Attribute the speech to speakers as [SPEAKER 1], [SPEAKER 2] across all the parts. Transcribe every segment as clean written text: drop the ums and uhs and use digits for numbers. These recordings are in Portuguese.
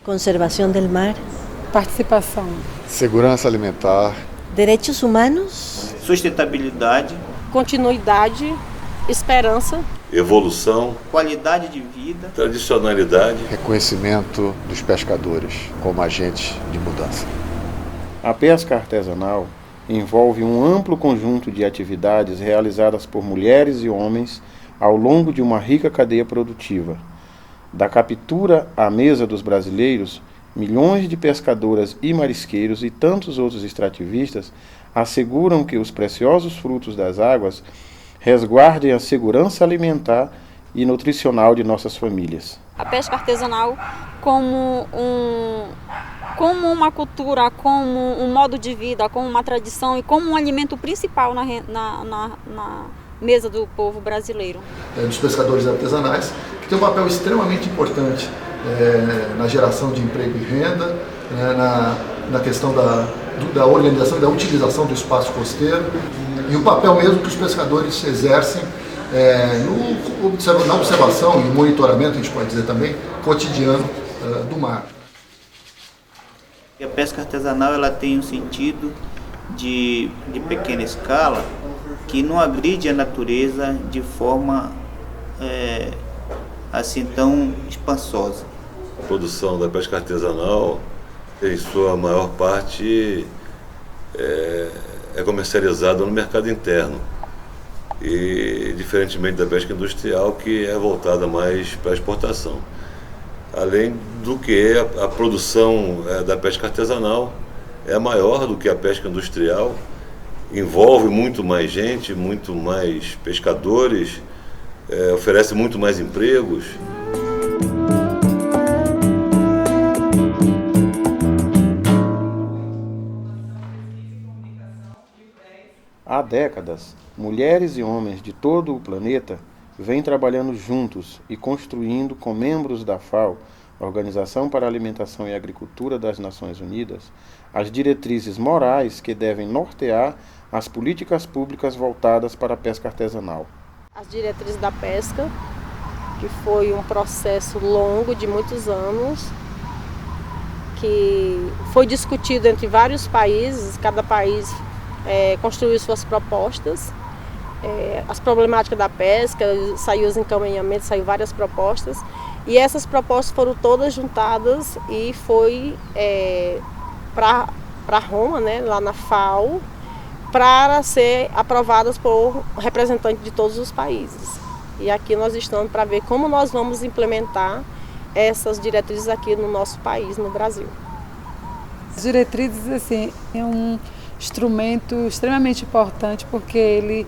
[SPEAKER 1] Conservação do mar.
[SPEAKER 2] Participação.
[SPEAKER 3] Segurança alimentar.
[SPEAKER 1] Direitos humanos.
[SPEAKER 4] Sustentabilidade.
[SPEAKER 5] Continuidade. Esperança.
[SPEAKER 6] Evolução.
[SPEAKER 4] Qualidade de vida.
[SPEAKER 6] Tradicionalidade.
[SPEAKER 3] Reconhecimento dos pescadores como agentes de mudança.
[SPEAKER 7] A pesca artesanal envolve um amplo conjunto de atividades realizadas por mulheres e homens ao longo de uma rica cadeia produtiva. Da captura à mesa dos brasileiros, milhões de pescadoras e marisqueiros e tantos outros extrativistas asseguram que os preciosos frutos das águas resguardem a segurança alimentar e nutricional de nossas famílias.
[SPEAKER 8] A pesca artesanal como uma cultura, como um modo de vida, como uma tradição e como um alimento principal na mesa do povo brasileiro.
[SPEAKER 9] Dos pescadores artesanais, que tem um papel extremamente importante na geração de emprego e renda, na questão da organização e da utilização do espaço costeiro, e o papel mesmo que os pescadores exercem na observação e monitoramento, a gente pode dizer também, cotidiano do mar.
[SPEAKER 4] A pesca artesanal ela tem um sentido de pequena escala que não agride a natureza de forma assim tão espaçosa.
[SPEAKER 6] A produção da pesca artesanal, em sua maior parte, é comercializada no mercado interno. E diferentemente da pesca industrial, que é voltada mais para a exportação. Além do que a produção da pesca artesanal é maior do que a pesca industrial, envolve muito mais gente, muito mais pescadores, oferece muito mais empregos.
[SPEAKER 7] Há décadas, mulheres e homens de todo o planeta vêm trabalhando juntos e construindo com membros da FAO, Organização para a Alimentação e Agricultura das Nações Unidas, as diretrizes morais que devem nortear as políticas públicas voltadas para a pesca artesanal.
[SPEAKER 5] As diretrizes da pesca, que foi um processo longo de muitos anos, que foi discutido entre vários países, cada país construiu suas propostas, as problemáticas da pesca, saiu os encaminhamentos, saiu várias propostas, e essas propostas foram todas juntadas e foi para Roma, né, lá na FAO, para ser aprovadas por representantes de todos os países. E aqui nós estamos para ver como nós vamos implementar essas diretrizes aqui no nosso país, no Brasil.
[SPEAKER 2] As diretrizes, assim, é um instrumento extremamente importante porque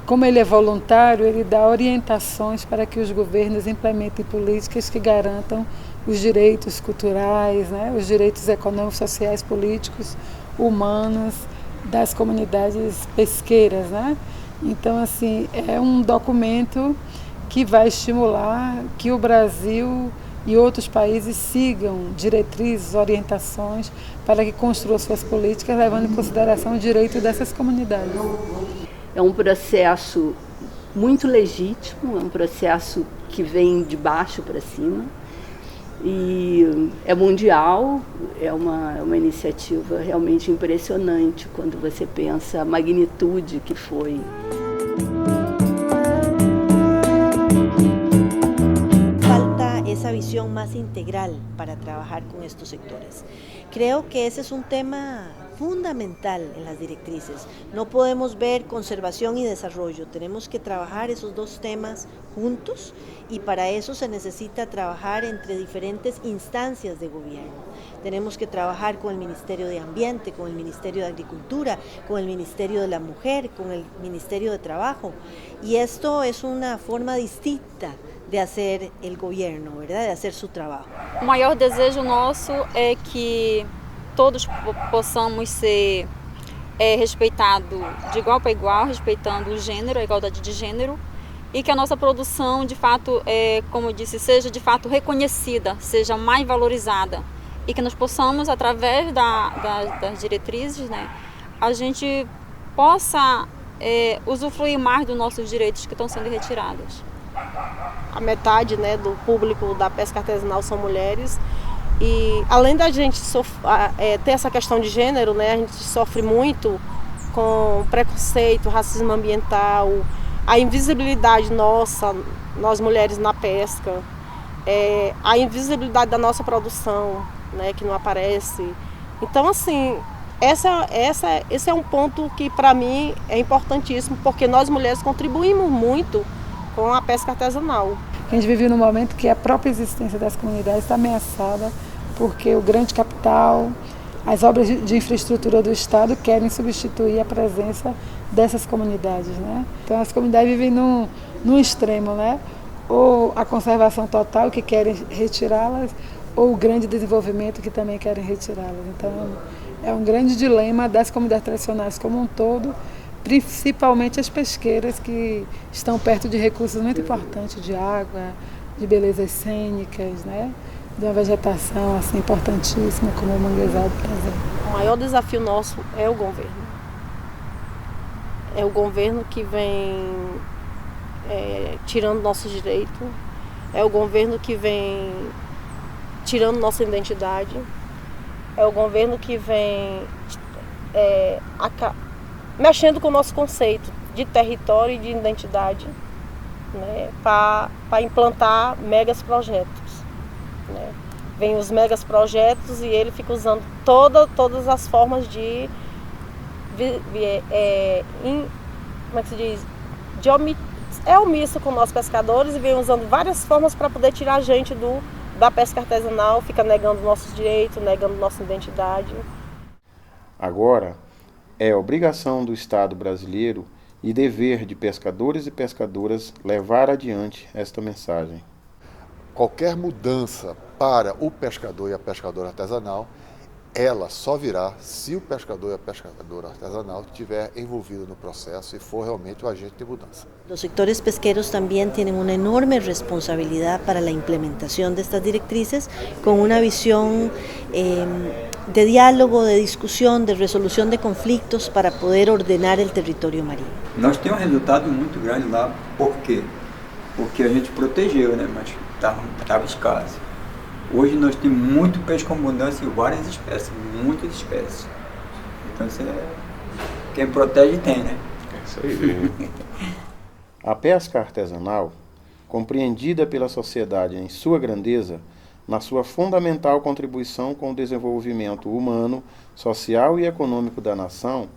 [SPEAKER 2] como ele é voluntário, ele dá orientações para que os governos implementem políticas que garantam os direitos culturais, né, os direitos econômicos, sociais, políticos, humanos das comunidades pesqueiras, né? Então, assim, é um documento que vai estimular que o Brasil e outros países sigam diretrizes, orientações para que construam suas políticas, levando em consideração o direito dessas comunidades.
[SPEAKER 10] É um processo muito legítimo, é um processo que vem de baixo para cima e é mundial, é uma iniciativa realmente impressionante quando você pensa a magnitude que foi.
[SPEAKER 1] Esa visión más integral para trabajar con estos sectores. Creo que ese es un tema fundamental en las directrices. No podemos ver conservación y desarrollo, tenemos que trabajar esos dos temas juntos y para eso se necesita trabajar entre diferentes instancias de gobierno. Tenemos que trabajar con el Ministerio de Ambiente, con el Ministerio de Agricultura, con el Ministerio de la Mujer, con el Ministerio de Trabajo y esto es una forma distinta de hacer el gobierno, ¿verdad? De hacer su trabajo.
[SPEAKER 8] O maior desejo nosso é que todos possamos ser respeitados de igual para igual, respeitando o gênero, a igualdade de gênero, e que a nossa produção, de fato, como eu disse, seja de fato reconhecida, seja mais valorizada, e que nós possamos, através das diretrizes, né, a gente possa usufruir mais dos nossos direitos que estão sendo retirados.
[SPEAKER 5] A metade, né, do público da pesca artesanal são mulheres E além da gente ter essa questão de gênero, né, a gente sofre muito com preconceito, racismo ambiental, a invisibilidade nossa, nós mulheres na pesca, a invisibilidade da nossa produção, né, que não aparece. Então, assim, esse é um ponto que para mim é importantíssimo, porque nós mulheres contribuímos muito com a pesca artesanal.
[SPEAKER 2] A gente vive num momento que a própria existência das comunidades está ameaçada, porque o grande capital, as obras de infraestrutura do Estado querem substituir a presença dessas comunidades, né? Então as comunidades vivem num extremo, né? Ou a conservação total, que querem retirá-las, ou o grande desenvolvimento, que também querem retirá-las. Então é um grande dilema das comunidades tradicionais como um todo, principalmente as pesqueiras, que estão perto de recursos muito importantes de água, de belezas cênicas, né? De uma vegetação assim, importantíssima, como o manguezal, por exemplo.
[SPEAKER 5] O maior desafio nosso é o governo. É o governo que vem tirando nossos direitos, é o governo que vem tirando nossa identidade, é o governo que vem mexendo com o nosso conceito de território e de identidade, né, para implantar megas projetos. Né? Vem os megas projetos e ele fica usando todas as formas de como é que se diz? Omisso com nós pescadores, e vem usando várias formas para poder tirar a gente da pesca artesanal, fica negando nossos direitos, negando nossa identidade.
[SPEAKER 7] Agora, é obrigação do Estado brasileiro e dever de pescadores e pescadoras levar adiante esta mensagem.
[SPEAKER 3] Qualquer mudança para o pescador e a pescadora artesanal, ela só virá se o pescador e a pescadora artesanal estiver envolvido no processo e for realmente o agente de mudança.
[SPEAKER 1] Los sectores pesqueros también tienen una enorme responsabilidad para la implementación de estas directrices, con una visión de diálogo, de discusión, de resolución de conflictos para poder ordenar el territorio marino.
[SPEAKER 11] Nós temos um resultado muito grande lá, por quê? Porque a gente protegeu, né? Mas estava escasso. Hoje nós temos muito peixe com abundância e várias espécies, muitas espécies. Então quem protege tem, né?
[SPEAKER 7] É isso aí. A pesca artesanal, compreendida pela sociedade em sua grandeza, na sua fundamental contribuição com o desenvolvimento humano, social e econômico da nação,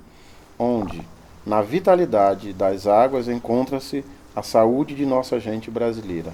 [SPEAKER 7] onde, na vitalidade das águas, encontra-se a saúde de nossa gente brasileira.